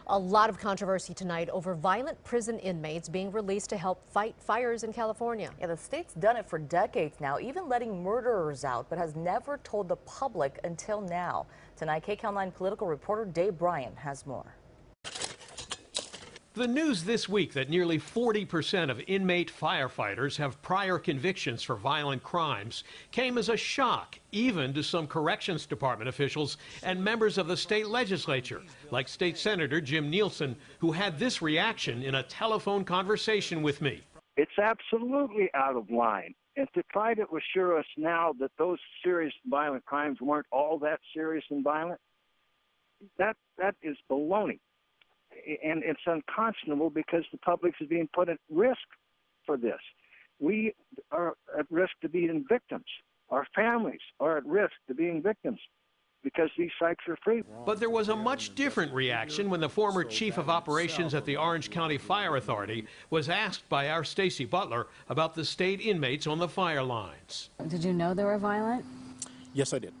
A lot of controversy tonight over violent prison inmates being released to help fight fires in California. Yeah, the state's done it for decades now, even letting murderers out, but has never told the public until now. Tonight, KCAL 9 political reporter Bryan has more. The news this week that nearly 40% of inmate firefighters have prior convictions for violent crimes came as a shock, even to some corrections department officials and members of the state legislature, like State Senator Jim Nielsen, who had this reaction in a telephone conversation with me. It's absolutely out of line. And to try to assure us now that those serious violent crimes weren't all that serious and violent, that is baloney. And it's unconscionable because the public is being put at risk for this. We are at risk to being victims. Our families are at risk to being victims because these sites are free. But there was a much different reaction when the former chief of operations at the Orange County Fire Authority was asked by our Stacy Butler about the state inmates on the fire lines. Did you know they were violent? Yes, I did.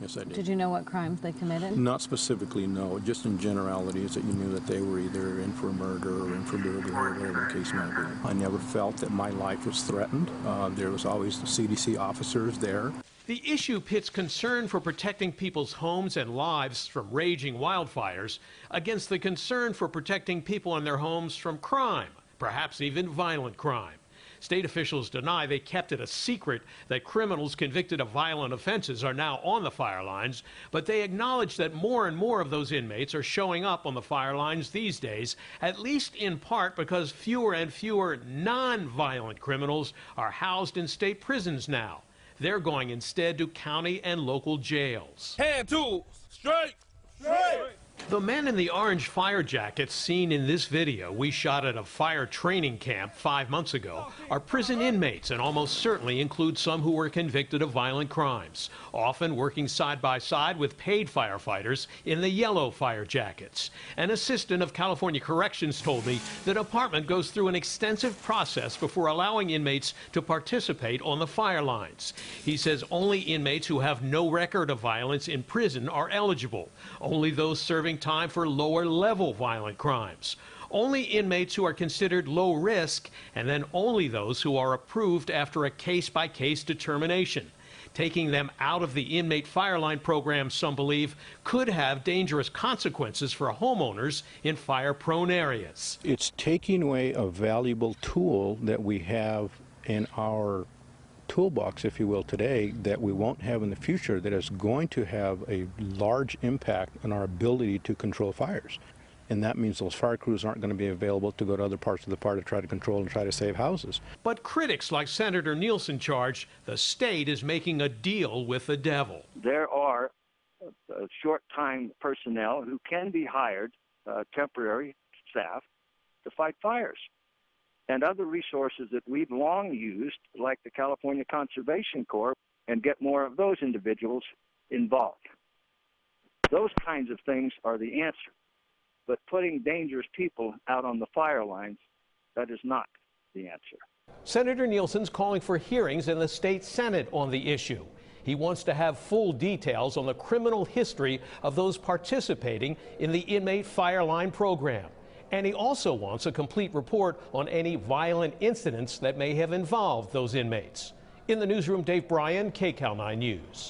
Yes, I did. Did you know what crimes they committed? Not specifically, no. Just in generalities that you knew that they were either in for murder or in for burglary, whatever the case might be. I never felt that my life was threatened. There was always the CDC officers there. The issue pits concern for protecting people's homes and lives from raging wildfires against the concern for protecting people in their homes from crime, perhaps even violent crime. State officials deny they kept it a secret that criminals convicted of violent offenses are now on the fire lines, but they acknowledge that more and more of those inmates are showing up on the fire lines these days, at least in part because fewer and fewer non-violent criminals are housed in state prisons now. They're going instead to county and local jails. Hand tools, straight, straight. The men in the orange fire jackets seen in this video we shot at a fire training camp 5 months ago are prison inmates and almost certainly include some who were convicted of violent crimes, often working side by side with paid firefighters in the yellow fire jackets. An assistant of California Corrections told me the department goes through an extensive process before allowing inmates to participate on the fire lines. He says only inmates who have no record of violence in prison are eligible. Only those serving time for lower level violent crimes. Only inmates who are considered low risk, and then only those who are approved after a case-by-case determination. Taking them out of the inmate fireline program, some believe, could have dangerous consequences for homeowners in fire-prone areas. It's taking away a valuable tool that we have in our toolbox, if you will, today that we won't have in the future, that is going to have a large impact on our ability to control fires. And that means those fire crews aren't going to be available to go to other parts of the fire to try to control and try to save houses. But critics like Senator Nielsen charge the state is making a deal with the devil. There are short-time personnel who can be hired, temporary staff, to fight fires. And other resources that we've long used, like the California Conservation Corps, and get more of those individuals involved. Those kinds of things are the answer. But putting dangerous people out on the fire lines, that is not the answer. Senator Nielsen's calling for hearings in the state Senate on the issue. He wants to have full details on the criminal history of those participating in the inmate fireline program. And he also wants a complete report on any violent incidents that may have involved those inmates. In the newsroom, Bryan, KCAL 9 News.